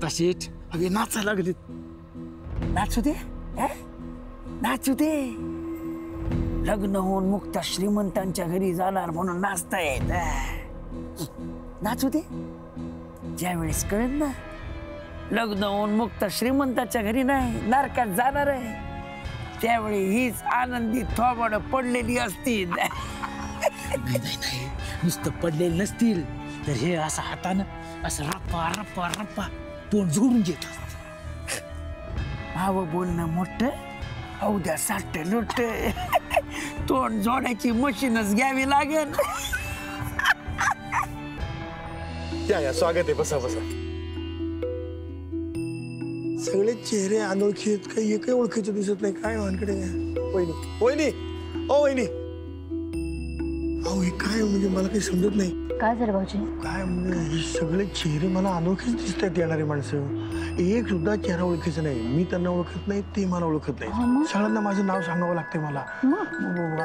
मुक्ता शेठ अगे नाचा लागले. नाचू दे, नाचू दे. लग्न होऊन मुक्ता श्रीमंतांच्या घरी जाणार म्हणून नाचतायत. नाचू दे. ज्या वेळेस कळेल ना लग्न होऊन मुक्ता श्रीमंताच्या घरी नाही नरकात जाणार आहे, त्यावेळी हीच आनंदी थोबाड पडलेली असतील. नाही, नुसतं पडलेली नसतील तर हे असं हातानं असं रप्पा रप्पा रप्पा तोंड जोडून घेत असत. भाव बोलणं मोठं उद्या साठ लोट. तोंड जोडायची मशीनच घ्यावी लागेल. या स्वागत आहे. बसा बसा. सगळे चेहरे अनोळखी आहेत, काही एकही ओळखीचं दिसत नाही. काय वानकडे वहिनी, वहिनी, ओ वहिनी. अहो हे काय म्हणजे मला काही समजत नाही. काय झालं भाऊजी? काय म्हणजे हे सगळे चेहरे मला अनोळखीच दिसत आहेत. येणारी माणसं एक सुद्धा चेहरा ओळखीचा नाही. मी त्यांना ओळखत नाही, ते मला ओळखत नाही. सगळ्यांना माझं नाव सांगावं लागतंय मला.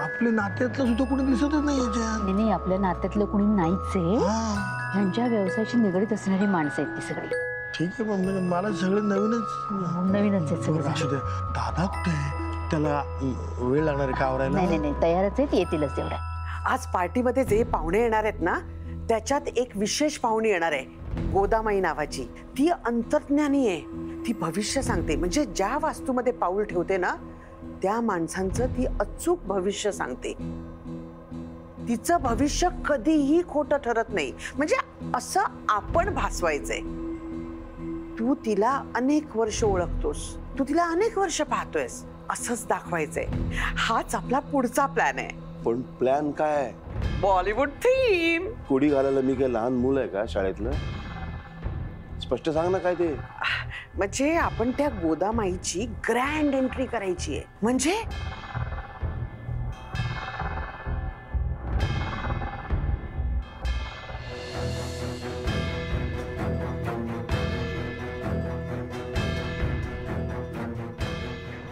आपल्या नात्यातलं सुद्धा कोणी दिसतच नाही याच्यात. नाही, आपल्या नात्यातलं कोणी नाहीच आहे. ह्यांच्या व्यवसायाशी निगडीत असणारी माणसं आहेत ती सगळी. ठीक आहे पण मला सगळे नवीनच आहेत सगळे. दादा कुठे आहे? त्याला वेळ लागणार आहे का आवरायला? नाही, तयारच आहेत, येतीलच तेवढ्या. आज पार्टीमध्ये जे पाहुणे येणार आहेत ना त्याच्यात एक विशेष पाहुणी येणार आहे, गोदामाई नावाची. ती अंतर्ज्ञानी आहे. ती भविष्य सांगते. म्हणजे ज्या वास्तूमध्ये पाऊल ठेवते ना त्या माणसांचं ती अचूक भविष्य सांगते. तिचं भविष्य कधीही खोटं ठरत नाही. म्हणजे असं आपण भासवायचंय. तू तिला अनेक वर्ष ओळखतोस, तू तिला अनेक वर्ष पाहतोयस, असंच दाखवायचंय. हाच आपला पुढचा प्लॅन आहे. पण प्लॅन काय? बॉलिवूड थीम. कोडी घालायला मी काय लहान मुलं आहे का शाळेतलं? स्पष्ट सांग ना काय ते. म्हणजे आपण त्या गोदामाईची ग्रँड एंट्री करायची आहे. म्हणजे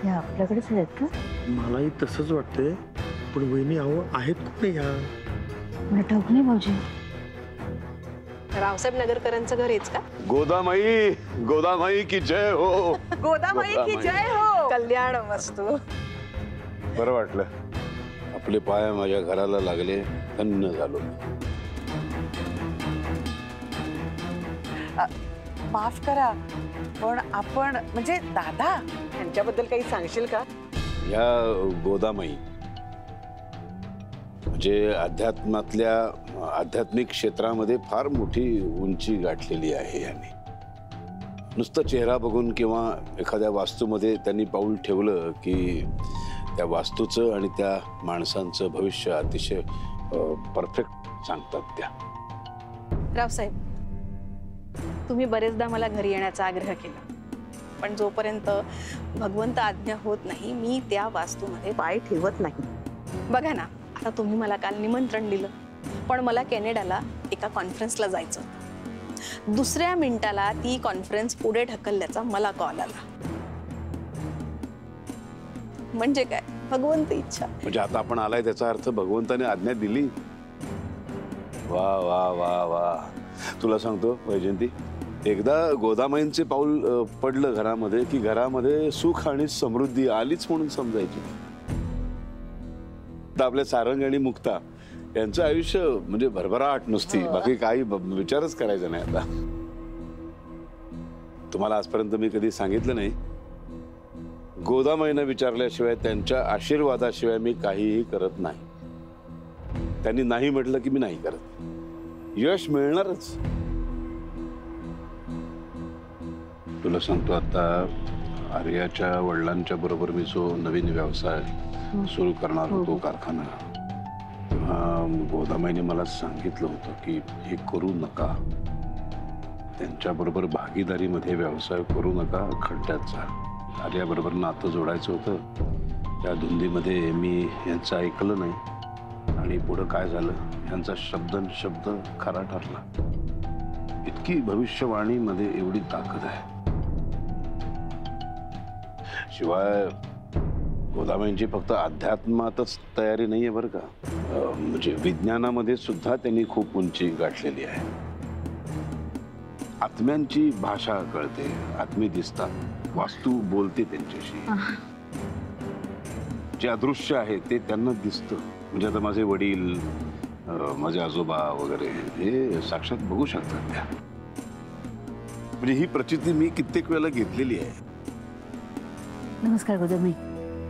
आपल्याकडेच आहेत का? मलाही तसंच वाटतंय. पण वहिनी अहो आहेत कुठे ह्या? मला ठाऊक नाही भाऊजी. रावसाहेब नगरकरांचं घर हेच का? गोदामाई, गोदामाई की जय हो. गोदामाई की जय हो. कल्याण वस्तू. बरं वाटलं. आपले पाय माझ्या घराला लागले, धन्य झालो. माफ करा पण आपण म्हणजे दादा यांच्याबद्दल काही सांगशील का? या गोदामाई म्हणजे आध्यात्मिक क्षेत्रामध्ये फार मोठी उंची गाठलेली आहे यांनी. नुसतं चेहरा बघून किंवा एखाद्या वास्तूमध्ये त्यांनी पाऊल ठेवलं की त्या वास्तूचं आणि त्या माणसांचं भविष्य अतिशय परफेक्ट सांगतात त्या. रावसाहेब, तुम्ही बरेचदा मला घरी येण्याचा आग्रह केला, पण जोपर्यंत भगवंत आज्ञा होत नाही मी त्या वास्तूमध्ये पाय ठेवत नाही. बघा ना, आता तुम्ही मला काल निमंत्रण दिलं, पण मला कॅनडाला एका कॉन्फरन्सला जायचं होतं. दुसऱ्या मिनिटाला ती कॉन्फरन्स पुढे ढकलल्याचा मला कॉल आला. म्हणजे काय? भगवंत इच्छा. म्हणजे आता आपण आलाय त्याचा अर्थ भगवंताने आज्ञा दिली. वा वा वा वा. तुला सांगतो वैजयंती, एकदा गोदामाईंचे पाऊल पडलं घरामध्ये की घरामध्ये सुख आणि समृद्धी आलीच म्हणून समजायची. आपल्या सारंग आणि मुक्ता यांचं आयुष्य म्हणजे भरभराट नुसती, बाकी काही विचारच करायचा नाही. आता तुम्हाला आजपर्यंत मी कधी सांगितलं नाही, गोदामाईंना विचारल्याशिवाय त्यांच्या आशीर्वादाशिवाय मी काहीही करत नाही. त्यांनी नाही म्हटलं की मी नाही करत. यश मिळणारच. तुला सांगतो, आता आर्याच्या वडिलांच्या बरोबर मी जो नवीन व्यवसाय सुरू करणार होतो, कारखाना, तेव्हा गोदामाईने मला सांगितलं होतं की हे करू नका, त्यांच्याबरोबर भागीदारीमध्ये व्यवसाय करू नका, खड्ड्यात जा. आर्याबरोबर नातं जोडायचं होतं. त्या धुंदीमध्ये मी यांचं ऐकलं नाही आणि पुढं काय झालं, यांचा शब्द खरा ठरला. इतकी भविष्यवाणीमध्ये एवढी ताकद आहे. शिवाय गोदामाईंची फक्त अध्यात्मातच तयारी नाहीये बरं का, म्हणजे विज्ञानामध्ये सुद्धा त्यांनी खूप उंची गाठलेली आहे. आत्म्यांची भाषा कळते, आत्मे दिसतात, वास्तू बोलते त्यांच्याशी. जे अदृश्य आहे ते त्यांना दिसतं. म्हणजे आता माझे वडील, माझे आजोबा वगैरे हे साक्षात बघू शकतात त्या. म्हणजे ही प्रचिती मी कित्येक वेळेला घेतलेली आहे. नमस्कार गोदाबाई,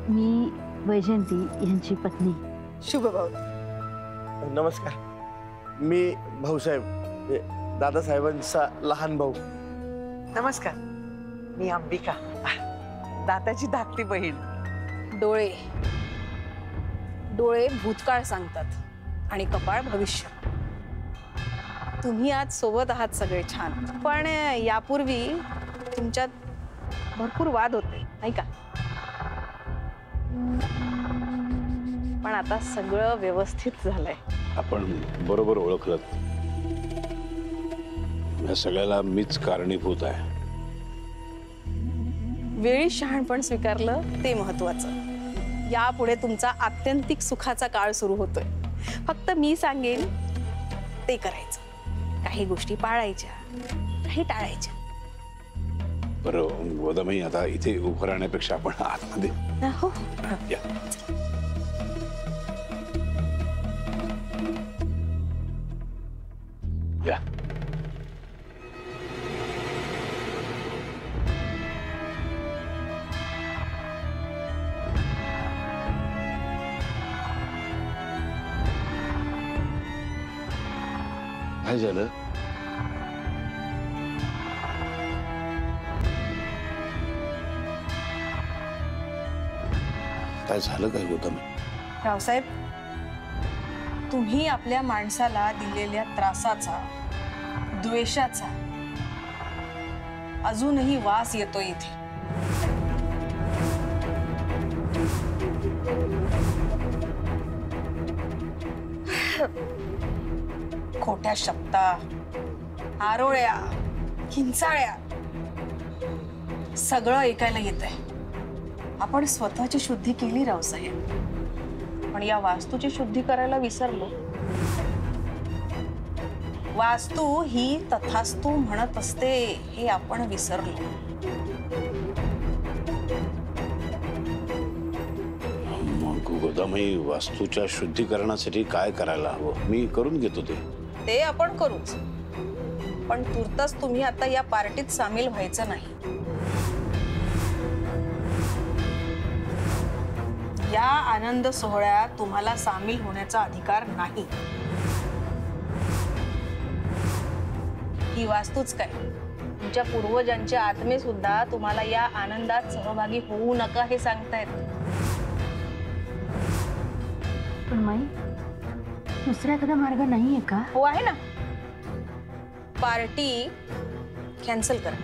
मी वैजयंती यांची पत्नी. शुभ भाऊ. नमस्कार, मी भाऊसाहेब, दादासाहेबांचा लहान भाऊ. नमस्कार, मी अंबिका, दादाची धाकटी बहीण. डोळे डोळे भूतकाळ सांगतात आणि कपाळ भविष्य. तुम्ही आज सोबत आहात सगळे छान, पण यापूर्वी तुमच्यात भरपूर वाद होते नाही का? पण आता सगळं व्यवस्थित झालंय. आपण बरोबर ओळखलं. या सगळ्याला मीच कारणीभूत आहे. वेळी शहाणपण स्वीकारलं ते महत्वाचं. यापुढे तुमचा आत्यंतिक सुखाचा काळ सुरू होतोय. फक्त मी सांगेन ते करायचं. काही गोष्टी पाळायच्या, काही टाळायच्या. बरं गोदाबाई, आता इथे उभं राहण्यापेक्षा आपण आतमध्ये हो. या. या. काय झालं? काय झालं काय गोदाबाई? रावसाहेब, तुम्ही आपल्या माणसाला दिलेल्या त्रासाचा, द्वेषाचा अजूनही वास येतो इथे. खोट्या शब्दा, आरोळ्या, किंचाळ्या सगळं ऐकायला येतंय. आपण स्वतःची शुद्धी केली रावसाहेब, पण या वास्तूची शुद्धी करायला विसरलो. वास्तू ही तथास्तू म्हणत असते हे आपण विसरलो. मग गोदाबाई, वास्तूच्या शुद्धीकरणासाठी काय करायला हवं? मी करून घेतो ते आपण करूच, पण तुर्तास तुम्ही आता या पार्टीत सामील व्हायचं नाही. या आनंद सोहळ्यात तुम्हाला सामील होण्याचा अधिकार नाही. ही वास्तूच काय, तुमच्या पूर्वजांचे आत्मे सुद्धा तुम्हाला या आनंदात सहभागी होऊ नका हे सांगतायत. पण माई, दुसरा एखादा मार्ग नाहीये का? हो आहे ना. पार्टी कॅन्सल करा.